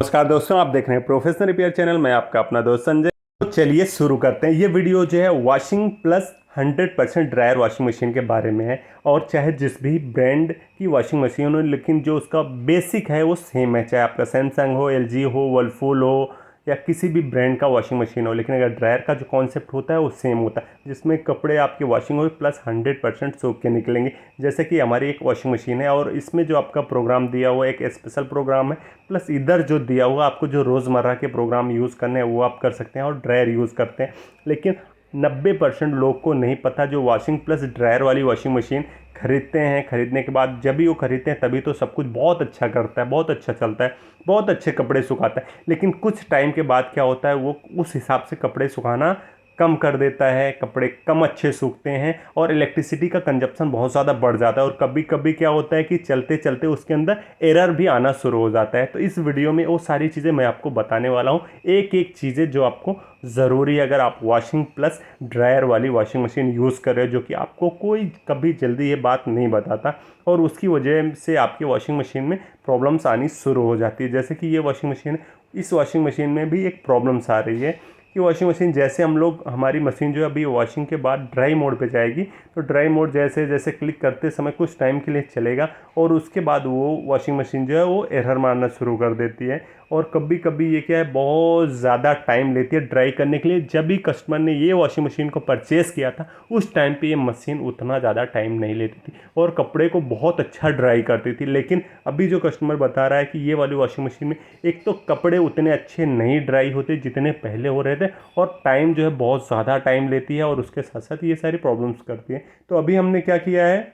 नमस्कार दोस्तों, आप देख रहे हैं प्रोफेशनल रिपेयर चैनल। मैं आपका अपना दोस्त संजय। तो चलिए शुरू करते हैं। ये वीडियो जो है washing plus 100% dryer washing machine के बारे में है। और चाहे जिस भी ब्रांड की वॉशिंग मशीन हो, लेकिन जो उसका बेसिक है वो सेम है। चाहे आपका सैमसंग हो, एलजी हो, वर्लपूल हो या किसी भी ब्रांड का वॉशिंग मशीन हो, लेकिन अगर ड्रायर का जो कॉन्सेप्ट होता है वो सेम होता है, जिसमें कपड़े आपके वॉशिंग हो प्लस 100% सूख के निकलेंगे। जैसे कि हमारी एक वॉशिंग मशीन है और इसमें जो आपका प्रोग्राम दिया हुआ एक स्पेशल प्रोग्राम है, प्लस इधर जो दिया हुआ आपको जो रोज़मर्रा के प्रोग्राम यूज़ करने हैं वो आप कर सकते हैं और ड्रायर यूज़ करते हैं। लेकिन 90% लोग को नहीं पता, जो वॉशिंग प्लस ड्रायर वाली वॉशिंग मशीन खरीदते हैं, खरीदने के बाद जब भी वो खरीदते हैं तभी तो सब कुछ बहुत अच्छा करता है, बहुत अच्छा चलता है, बहुत अच्छे कपड़े सुखाता है। लेकिन कुछ टाइम के बाद क्या होता है, वो उस हिसाब से कपड़े सुखाना कम कर देता है, कपड़े कम अच्छे सूखते हैं और इलेक्ट्रिसिटी का कंजप्शन बहुत ज़्यादा बढ़ जाता है। और कभी कभी क्या होता है कि चलते चलते उसके अंदर एरर भी आना शुरू हो जाता है। तो इस वीडियो में वो सारी चीज़ें मैं आपको बताने वाला हूँ, एक एक चीज़ें जो आपको ज़रूरी है अगर आप वॉशिंग प्लस ड्रायर वाली वॉशिंग मशीन यूज़ कर रहे हो, जो कि आपको कोई कभी जल्दी ये बात नहीं बताता और उसकी वजह से आपकी वॉशिंग मशीन में प्रॉब्लम्स आनी शुरू हो जाती है। जैसे कि ये वॉशिंग मशीन, इस वॉशिंग मशीन में भी एक प्रॉब्लम्स आ रही है कि वॉशिंग मशीन जैसे हम लोग, हमारी मशीन जो है अभी वॉशिंग के बाद ड्राई मोड पे जाएगी, तो ड्राई मोड जैसे जैसे क्लिक करते समय कुछ टाइम के लिए चलेगा और उसके बाद वो वॉशिंग मशीन जो है वो एरर मारना शुरू कर देती है। और कभी कभी ये क्या है, बहुत ज़्यादा टाइम लेती है ड्राई करने के लिए। जब भी कस्टमर ने ये वॉशिंग मशीन को परचेज़ किया था उस टाइम पे ये मशीन उतना ज़्यादा टाइम नहीं लेती थी और कपड़े को बहुत अच्छा ड्राई करती थी। लेकिन अभी जो कस्टमर बता रहा है कि ये वाली वॉशिंग मशीन में एक तो कपड़े उतने अच्छे नहीं ड्राई होते जितने पहले हो रहे थे और टाइम जो है बहुत ज़्यादा टाइम लेती है और उसके साथ साथ ये सारी प्रॉब्लम्स करती है। तो अभी हमने क्या किया है,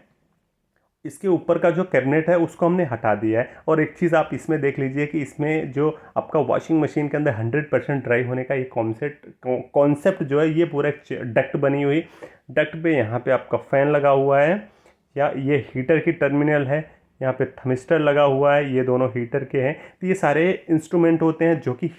इसके ऊपर का जो कैबिनेट है उसको हमने हटा दिया है। और एक चीज़ आप इसमें देख लीजिए कि इसमें जो आपका वॉशिंग मशीन के अंदर 100% ड्राई होने का ये कॉन्सेप्ट जो है, ये पूरा एक डक्ट बनी हुई, डक्ट पे यहाँ पे आपका फ़ैन लगा हुआ है, या ये हीटर की टर्मिनल है, यहाँ पे थर्मिस्टर लगा हुआ है, ये दोनों हीटर के हैं। तो ये सारे इंस्ट्रूमेंट होते हैं जो कि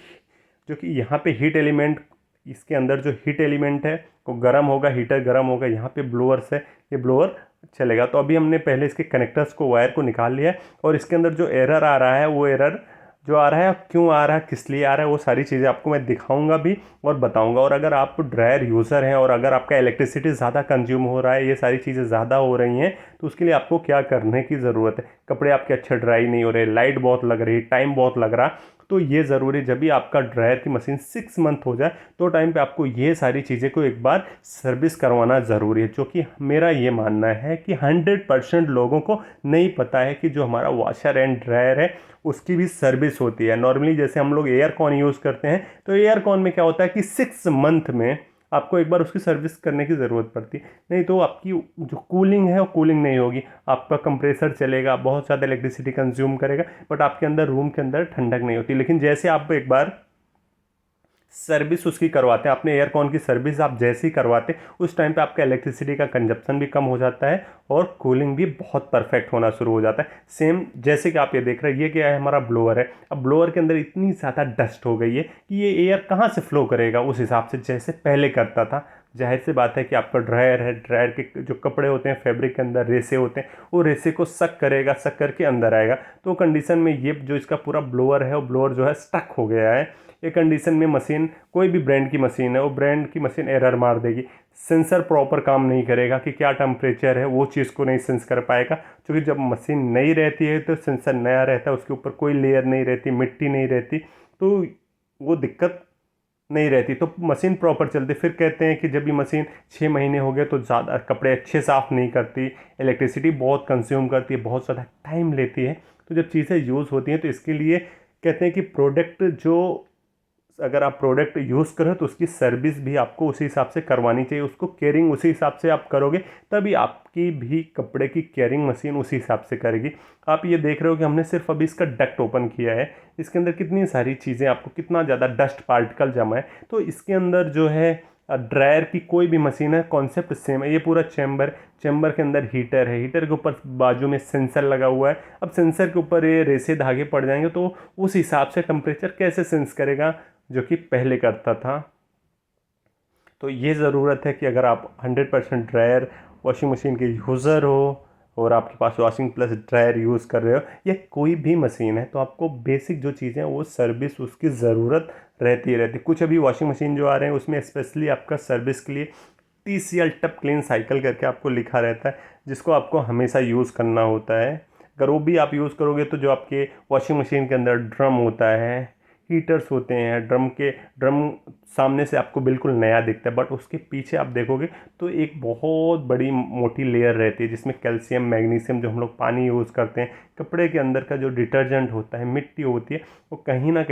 यहाँ पे हीट एलिमेंट, इसके अंदर जो हीट एलिमेंट है वो गर्म होगा, हीटर गर्म होगा, यहाँ पे ब्लोअर्स है, ये ब्लोअर चलेगा। तो अभी हमने पहले इसके कनेक्टर्स को, वायर को निकाल लिया है और इसके अंदर जो एरर आ रहा है, वो एरर जो आ रहा है, क्यों आ रहा है, किस लिए आ रहा है, वो सारी चीज़ें आपको मैं दिखाऊंगा भी और बताऊंगा। और अगर आप ड्रायर यूज़र हैं और अगर आपका इलेक्ट्रिसिटी ज़्यादा कंज्यूम हो रहा है, ये सारी चीज़ें ज़्यादा हो रही हैं, तो उसके लिए आपको क्या करने की ज़रूरत है। कपड़े आपके अच्छे ड्राई नहीं हो रहे, लाइट बहुत लग रही, टाइम बहुत लग रहा, तो ये ज़रूरी, जब भी आपका ड्रायर की मशीन 6 मंथ हो जाए तो टाइम पे आपको ये सारी चीज़ें को एक बार सर्विस करवाना ज़रूरी है। जो कि मेरा ये मानना है कि 100% लोगों को नहीं पता है कि जो हमारा वॉशर एंड ड्रायर है उसकी भी सर्विस होती है। नॉर्मली जैसे हम लोग एयर कॉन यूज़ करते हैं, तो एयर कॉन में क्या होता है कि 6 मंथ में आपको एक बार उसकी सर्विस करने की ज़रूरत पड़ती है, नहीं तो आपकी जो कूलिंग है वो कूलिंग नहीं होगी। आपका कंप्रेसर चलेगा, बहुत ज़्यादा इलेक्ट्रिसिटी कंज्यूम करेगा, बट आपके अंदर रूम के अंदर ठंडक नहीं होती। लेकिन जैसे आप एक बार सर्विस उसकी करवाते हैं, अपने एयरकॉन की सर्विस आप जैसे ही करवाते हैं उस टाइम पे आपका इलेक्ट्रिसिटी का कंजप्शन भी कम हो जाता है और कूलिंग भी बहुत परफेक्ट होना शुरू हो जाता है। सेम जैसे कि आप ये देख रहे हैं, ये क्या है, हमारा ब्लोअर है। अब ब्लोअर के अंदर इतनी ज़्यादा डस्ट हो गई है कि ये एयर कहाँ से फ्लो करेगा उस हिसाब से जैसे पहले करता था। जाहिर सी बात है कि आपका ड्रायर है, ड्रायर के जो कपड़े होते हैं, फैब्रिक के अंदर रेसे होते हैं, वो रेसे को सक करेगा, सक करके अंदर आएगा। तो कंडीशन में ये जो इसका पूरा ब्लोअर है, वो ब्लोअर जो है स्टक हो गया है। ये कंडीशन में मशीन, कोई भी ब्रांड की मशीन है, वो ब्रांड की मशीन एरर मार देगी। सेंसर प्रॉपर काम नहीं करेगा कि क्या टेम्परेचर है, वो चीज़ को नहीं सेंस कर पाएगा। क्योंकि जब मशीन नई रहती है तो सेंसर नया रहता है, उसके ऊपर कोई लेयर नहीं रहती, मिट्टी नहीं रहती, तो वो दिक्कत नहीं रहती, तो मशीन प्रॉपर चलती। फिर कहते हैं कि जब ये मशीन 6 महीने हो गए तो ज़्यादा कपड़े अच्छे साफ़ नहीं करती, इलेक्ट्रिसिटी बहुत कंज्यूम करती है, बहुत ज़्यादा टाइम लेती है। तो जब चीज़ें यूज़ होती हैं तो इसके लिए कहते हैं कि प्रोडक्ट जो, अगर आप प्रोडक्ट यूज़ करें तो उसकी सर्विस भी आपको उसी हिसाब से करवानी चाहिए, उसको केयरिंग उसी हिसाब से आप करोगे तभी आपकी भी कपड़े की केयरिंग मशीन उसी हिसाब से करेगी। आप ये देख रहे हो कि हमने सिर्फ अभी इसका डक्ट ओपन किया है, इसके अंदर कितनी सारी चीज़ें, आपको कितना ज़्यादा डस्ट पार्टिकल जमा है। तो इसके अंदर जो है, ड्रायर की कोई भी मशीन है, कॉन्सेप्ट सेम है। ये पूरा चैम्बर के अंदर हीटर है, हीटर के ऊपर बाजू में सेंसर लगा हुआ है। अब सेंसर के ऊपर ये रेसे धागे पड़ जाएंगे तो उस हिसाब से टेम्परेचर कैसे सेंस करेगा जो कि पहले करता था। तो ये ज़रूरत है कि अगर आप 100% ड्रायर वॉशिंग मशीन के यूज़र हो, और आपके पास वॉशिंग प्लस ड्रायर यूज़ कर रहे हो या कोई भी मशीन है, तो आपको बेसिक जो चीज़ें हैं वो सर्विस उसकी ज़रूरत रहती। कुछ अभी वॉशिंग मशीन जो आ रहे हैं उसमें स्पेशली आपका सर्विस के लिए TCL टप क्लीन साइकिल करके आपको लिखा रहता है, जिसको आपको हमेशा यूज़ करना होता है। अगर वो भी आप यूज़ करोगे तो जो आपके वॉशिंग मशीन के अंदर ड्रम होता है, हीटर्स होते हैं, ड्रम सामने से आपको बिल्कुल नया दिखता है, बट उसके पीछे आप देखोगे तो एक बहुत बड़ी मोटी लेयर रहती है जिसमें कैल्शियम मैग्नीशियम, जो हम लोग पानी यूज़ करते हैं, कपड़े के अंदर का जो डिटर्जेंट होता है, मिट्टी होती है, वो कहीं ना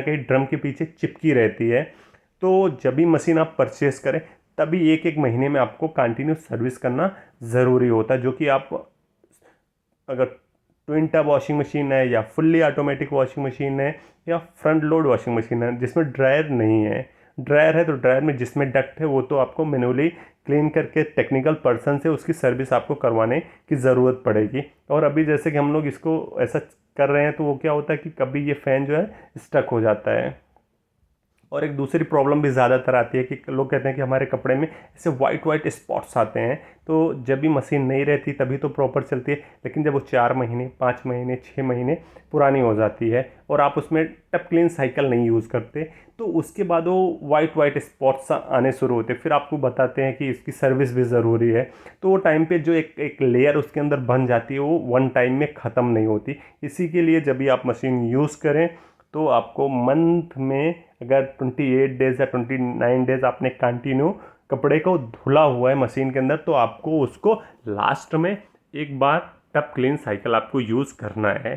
कहीं ड्रम के पीछे चिपकी रहती है। तो जब भी मशीन आप परचेस करें तभी एक एक महीने में आपको कंटिन्यू सर्विस करना ज़रूरी होता है, जो कि आप अगर ट्विन टब वॉशिंग मशीन है या फुल्ली ऑटोमेटिक वॉशिंग मशीन है या फ्रंट लोड वॉशिंग मशीन है जिसमें ड्रायर नहीं है, ड्रायर है तो ड्रायर में जिसमें डक्ट है वो तो आपको मैनुअली क्लीन करके टेक्निकल पर्सन से उसकी सर्विस आपको करवाने की ज़रूरत पड़ेगी। और अभी जैसे कि हम लोग इसको ऐसा कर रहे हैं तो वो क्या होता है कि कभी ये फ़ैन जो है स्टक हो जाता है। और एक दूसरी प्रॉब्लम भी ज़्यादातर आती है कि लोग कहते हैं कि हमारे कपड़े में ऐसे वाइट वाइट स्पॉट्स आते हैं, तो जब भी मशीन नहीं रहती तभी तो प्रॉपर चलती है, लेकिन जब वो 4 महीने 5 महीने 6 महीने पुरानी हो जाती है और आप उसमें टप क्लीन साइकिल नहीं यूज़ करते, तो उसके बाद वो वाइट वाइट स्पॉट्स आने शुरू होते हैं। फिर आपको बताते हैं कि इसकी सर्विस भी ज़रूरी है, तो वो टाइम पे जो एक एक लेयर उसके अंदर बन जाती है वो वन टाइम में ख़त्म नहीं होती। इसी के लिए जब भी आप मशीन यूज़ करें तो आपको मंथ में अगर 28 डेज़ या 29 डेज़ आपने कंटिन्यू कपड़े को धुला हुआ है मशीन के अंदर, तो आपको उसको लास्ट में एक बार टप क्लीन साइकिल आपको यूज़ करना है।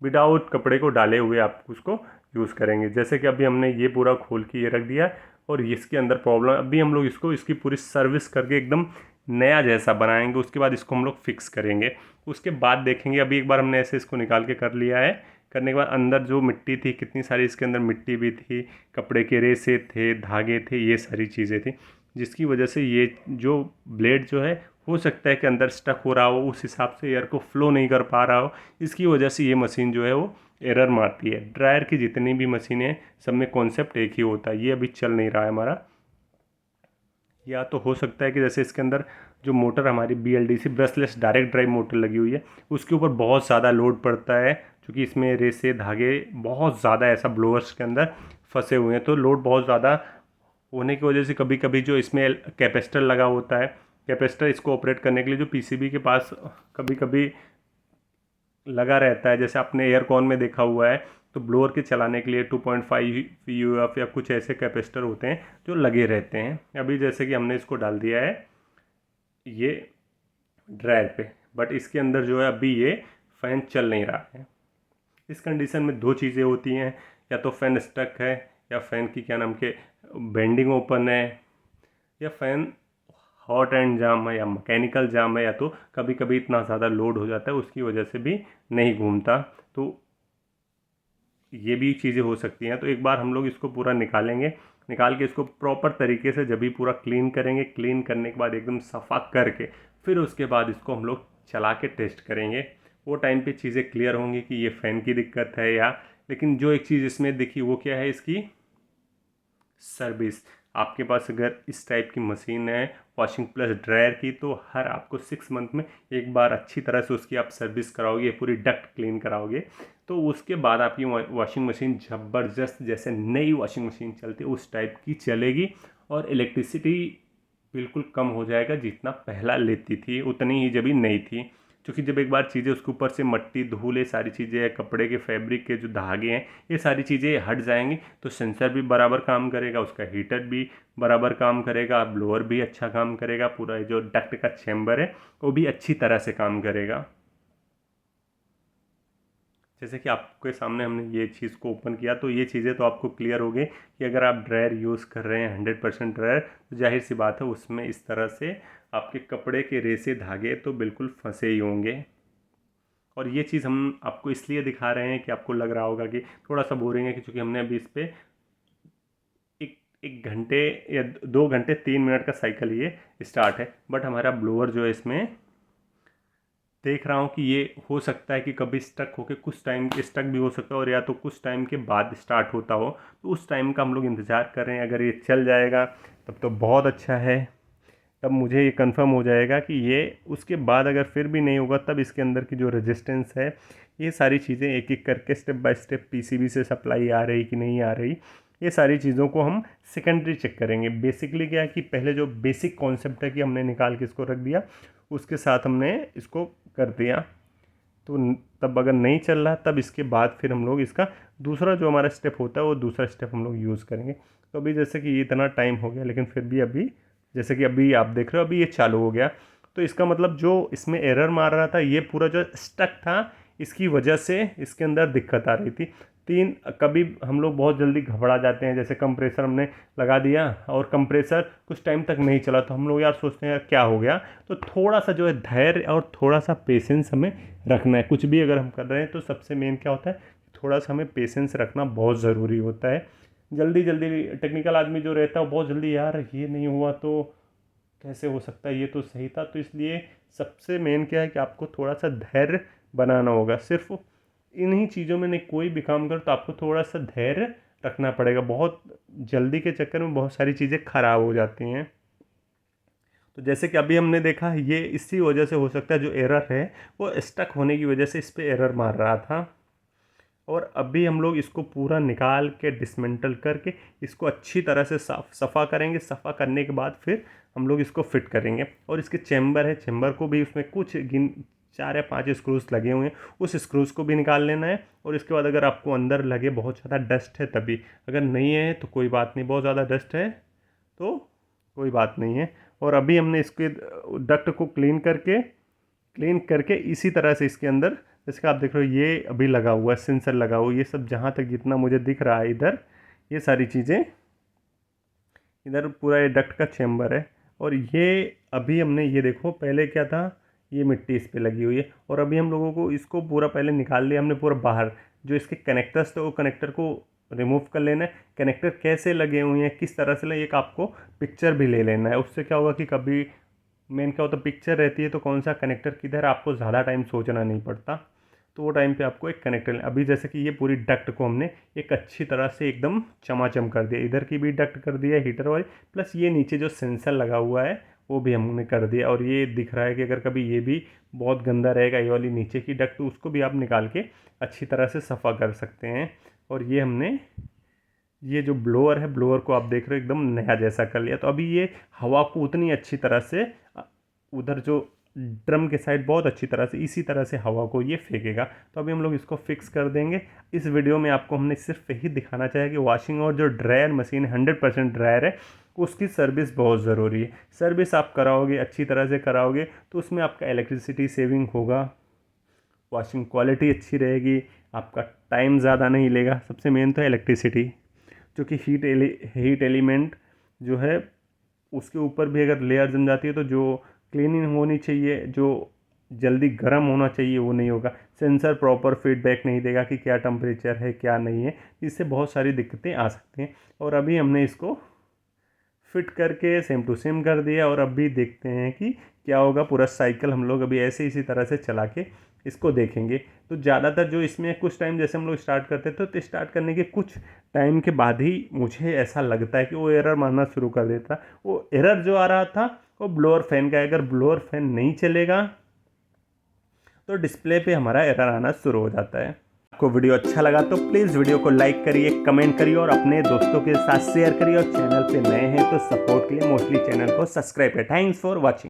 विदाउट कपड़े को डाले हुए आप उसको यूज़ करेंगे। जैसे कि अभी हमने ये पूरा खोल के ये रख दिया और इसके अंदर प्रॉब्लम, अभी हम लोग इसकी पूरी सर्विस करके एकदम नया जैसा बनाएंगे। उसके बाद इसको हम लोग फिक्स करेंगे, उसके बाद देखेंगे। अभी एक बार हमने ऐसे इसको निकाल के कर लिया है, करने के बाद अंदर जो मिट्टी थी, कितनी सारी इसके अंदर मिट्टी भी थी, कपड़े के रेसे थे, धागे थे, ये सारी चीज़ें थी, जिसकी वजह से ये जो ब्लेड जो है हो सकता है कि अंदर स्टक हो रहा हो, उस हिसाब से एयर को फ्लो नहीं कर पा रहा हो, इसकी वजह से ये मशीन जो है वो एरर मारती है। ड्रायर की जितनी भी मशीनें हैं सब में कॉन्सेप्ट एक ही होता है। ये अभी चल नहीं रहा है हमारा, या तो हो सकता है कि जैसे इसके अंदर जो मोटर हमारी BLDC brushless direct drive motor लगी हुई है उसके ऊपर बहुत ज़्यादा लोड पड़ता है, क्योंकि इसमें रेसे धागे बहुत ज़्यादा ऐसा ब्लोअर्स के अंदर फंसे हुए हैं, तो लोड बहुत ज़्यादा होने की वजह से कभी कभी जो इसमें कैपेसिटर लगा होता है, कैपेसिटर इसको ऑपरेट करने के लिए जो PCB के पास कभी कभी लगा रहता है, जैसे आपने एयरकॉन में देखा हुआ है, तो ब्लोअर के चलाने के लिए 2.5 UF या कुछ ऐसे कैपेसिटर होते हैं जो लगे रहते हैं। अभी जैसे कि हमने इसको डाल दिया है ये ड्रायर पे, बट इसके अंदर जो है अभी ये फ़ैन चल नहीं रहा है। इस कंडीशन में दो चीज़ें होती हैं, या तो फ़ैन स्टक है, या फ़ैन की क्या नाम के बेंडिंग ओपन है, या फ़ैन हॉट एंड जाम है, या मैकेनिकल जाम है, या तो कभी कभी इतना ज़्यादा लोड हो जाता है उसकी वजह से भी नहीं घूमता। तो ये भी चीज़ें हो सकती हैं। तो एक बार हम लोग इसको पूरा निकालेंगे, निकाल के इसको प्रॉपर तरीके से जब भी पूरा क्लीन करेंगे, क्लीन करने के बाद एकदम सफ़ा करके फिर उसके बाद इसको हम लोग चला के टेस्ट करेंगे। वो टाइम पे चीज़ें क्लियर होंगी कि ये फ़ैन की दिक्कत है या, लेकिन जो एक चीज़ इसमें दिखी वो क्या है, इसकी सर्विस। आपके पास अगर इस टाइप की मशीन है वॉशिंग प्लस ड्रायर की, तो हर आपको 6 मंथ में एक बार अच्छी तरह से उसकी आप सर्विस कराओगे, पूरी डक्ट क्लीन कराओगे, तो उसके बाद आपकी वॉशिंग मशीन ज़बरदस्त जैसे नई वॉशिंग मशीन चलती है उस टाइप की चलेगी। और इलेक्ट्रिसिटी बिल्कुल कम हो जाएगा, जितना पहला लेती थी उतनी ही जब भी नहीं थी, क्योंकि जब एक बार चीज़ें उसके ऊपर से मट्टी धूल ये सारी चीज़ें, कपड़े के फैब्रिक के जो धागे हैं ये सारी चीज़ें हट जाएंगी, तो सेंसर भी बराबर काम करेगा, उसका हीटर भी बराबर काम करेगा, ब्लोअर भी अच्छा काम करेगा, पूरा जो डक्ट का चैम्बर है वो भी अच्छी तरह से काम करेगा। जैसे कि आपके सामने हमने ये चीज़ को ओपन किया, तो ये चीज़ें तो आपको क्लियर हो गई कि अगर आप ड्रायर यूज़ कर रहे हैं 100% ड्रायर, तो जाहिर सी बात है उसमें इस तरह से आपके कपड़े के रेसे धागे तो बिल्कुल फंसे ही होंगे। और ये चीज़ हम आपको इसलिए दिखा रहे हैं कि आपको लग रहा होगा कि थोड़ा सा बोरिंग है, कि चूँकि हमने अभी इस पर एक एक घंटे या 2 घंटे 3 मिनट का साइकिल ये स्टार्ट है, बट हमारा ब्लोअर जो है इसमें देख रहा हूँ कि ये हो सकता है कि कभी स्टक होके कुछ टाइम स्टक भी हो सकता है, और या तो कुछ टाइम के बाद स्टार्ट होता हो, तो उस टाइम का हम लोग इंतज़ार कर रहे हैं। अगर ये चल जाएगा तब तो बहुत अच्छा है, तब मुझे ये कंफर्म हो जाएगा कि ये, उसके बाद अगर फिर भी नहीं होगा तब इसके अंदर की जो रेजिस्टेंस है, ये सारी चीज़ें एक एक करके स्टेप बाय स्टेप पीसीबी से सप्लाई आ रही कि नहीं आ रही, ये सारी चीज़ों को हम सेकेंडरी चेक करेंगे। बेसिकली क्या है कि पहले जो बेसिक कॉन्सेप्ट है कि हमने निकाल के इसको रख दिया, उसके साथ हमने इसको कर दिया, तो तब अगर नहीं चल रहा तब इसके बाद फिर हम लोग इसका दूसरा जो हमारा स्टेप होता है वो दूसरा स्टेप हम लोग यूज़ करेंगे। तो अभी जैसे कि इतना टाइम हो गया लेकिन फिर भी अभी जैसे कि अभी आप देख रहे हो अभी ये चालू हो गया, तो इसका मतलब जो इसमें एरर मार रहा था ये पूरा जो स्टक था इसकी वजह से इसके अंदर दिक्कत आ रही थी। कभी हम लोग बहुत जल्दी घबरा जाते हैं, जैसे कंप्रेसर हमने लगा दिया और कंप्रेसर कुछ टाइम तक नहीं चला तो हम लोग यार सोचते हैं यार क्या हो गया। तो थोड़ा सा जो है धैर्य और थोड़ा सा पेशेंस हमें रखना है। कुछ भी अगर हम कर रहे हैं तो सबसे मेन क्या होता है, थोड़ा सा हमें पेशेंस रखना बहुत ज़रूरी होता है। जल्दी जल्दी टेक्निकल आदमी जो रहता है वो बहुत जल्दी यार ये नहीं हुआ तो कैसे हो सकता है, ये तो सही था। तो इसलिए सबसे मेन क्या है कि आपको थोड़ा सा धैर्य बनाना होगा। सिर्फ इन्हीं चीज़ों में नहीं, कोई भी काम करो तो आपको थोड़ा सा धैर्य रखना पड़ेगा। बहुत जल्दी के चक्कर में बहुत सारी चीज़ें ख़राब हो जाती हैं। तो जैसे कि अभी हमने देखा ये इसी वजह से हो सकता है, जो एरर है वो स्टक होने की वजह से इस पर एरर मार रहा था। और अभी हम लोग इसको पूरा निकाल के डिसमेंटल करके इसको अच्छी तरह से सफ़ा करेंगे। सफ़ा करने के बाद फिर हम लोग इसको फिट करेंगे। और इसके चैम्बर है, चैम्बर को भी उसमें कुछ 4 या 5 स्क्रूज लगे हुए हैं, उस स्क्रूज को भी निकाल लेना है। और इसके बाद अगर आपको अंदर लगे बहुत ज़्यादा डस्ट है तभी, अगर नहीं है तो कोई बात नहीं, बहुत ज़्यादा डस्ट है तो कोई बात नहीं है। और अभी हमने इसके डक्ट को क्लीन करके इसी तरह से इसके अंदर, जैसे कि आप देख रहे हो ये अभी लगा हुआ है, सेंसर लगा हुआ है, ये सब जहाँ तक जितना मुझे दिख रहा है इधर, ये सारी चीज़ें, इधर पूरा ये डक्ट का चैम्बर है। और ये अभी हमने ये देखो पहले क्या था, ये मिट्टी इस पे लगी हुई है। और अभी हम लोगों को इसको पूरा पहले निकाल लिया हमने पूरा बाहर, जो इसके कनेक्टर्स थे वो कनेक्टर को रिमूव कर लेना है। कनेक्टर कैसे लगे हुए हैं, किस तरह से लगे, एक आपको पिक्चर भी ले लेना है। उससे क्या होगा कि कभी मेन क्या होता है, पिक्चर रहती है तो कौन सा कनेक्टर किधर, आपको ज़्यादा टाइम सोचना नहीं पड़ता। तो वो टाइम पे आपको एक कनेक्टर, अभी जैसे कि ये पूरी डक्ट को हमने एक अच्छी तरह से एकदम चमाचम कर दिया, इधर की भी डक्ट कर दिया हीटर वाली, प्लस ये नीचे जो सेंसर लगा हुआ है वो भी हमने कर दिया। और ये दिख रहा है कि अगर कभी ये भी बहुत गंदा रहेगा ये वाली नीचे की डक्ट, तो उसको भी आप निकाल के अच्छी तरह से सफ़ा कर सकते हैं। और ये हमने ये जो ब्लोअर है, ब्लोअर को आप देख रहे हो एकदम नया जैसा कर लिया। तो अभी ये हवा को उतनी अच्छी तरह से उधर जो ड्रम के साइड बहुत अच्छी तरह से इसी तरह से हवा को ये फेंकेगा। तो अभी हम लोग इसको फिक्स कर देंगे। इस वीडियो में आपको हमने सिर्फ यही दिखाना चाहे कि वॉशिंग और जो ड्रायर मशीन 100% ड्रायर है उसकी सर्विस बहुत ज़रूरी है। सर्विस आप कराओगे, अच्छी तरह से कराओगे तो उसमें आपका इलेक्ट्रिसिटी सेविंग होगा, वॉशिंग क्वालिटी अच्छी रहेगी, आपका टाइम ज़्यादा नहीं लेगा। सबसे मेन तो है इलेक्ट्रिसिटी, जो कि हीट एलिमेंट जो है उसके ऊपर भी अगर लेयर जम जाती है तो जो क्लीनिंग होनी चाहिए, जो जल्दी गर्म होना चाहिए वो नहीं होगा। सेंसर प्रॉपर फीडबैक नहीं देगा कि क्या टेम्परेचर है क्या नहीं है, इससे बहुत सारी दिक्कतें आ सकती हैं। और अभी हमने इसको फिट करके सेम टू सेम कर दिया और अभी देखते हैं कि क्या होगा। पूरा साइकिल हम लोग अभी ऐसे इसी तरह से चला के इसको देखेंगे। तो ज़्यादातर जो इसमें कुछ टाइम जैसे हम लोग स्टार्ट करते थे तो स्टार्ट करने के कुछ टाइम के बाद ही मुझे ऐसा लगता है कि वो एरर मारना शुरू कर देता। वो एरर जो आ रहा था वो ब्लोअर फैन का है। अगर ब्लोअर फैन नहीं चलेगा तो डिस्प्ले पे हमारा एरर आना शुरू हो जाता है। आपको वीडियो अच्छा लगा तो प्लीज़ वीडियो को लाइक करिए, कमेंट करिए और अपने दोस्तों के साथ शेयर करिए। और चैनल पे नए हैं तो सपोर्ट के लिए मोस्टली चैनल को सब्सक्राइब करें। Thanks for watching.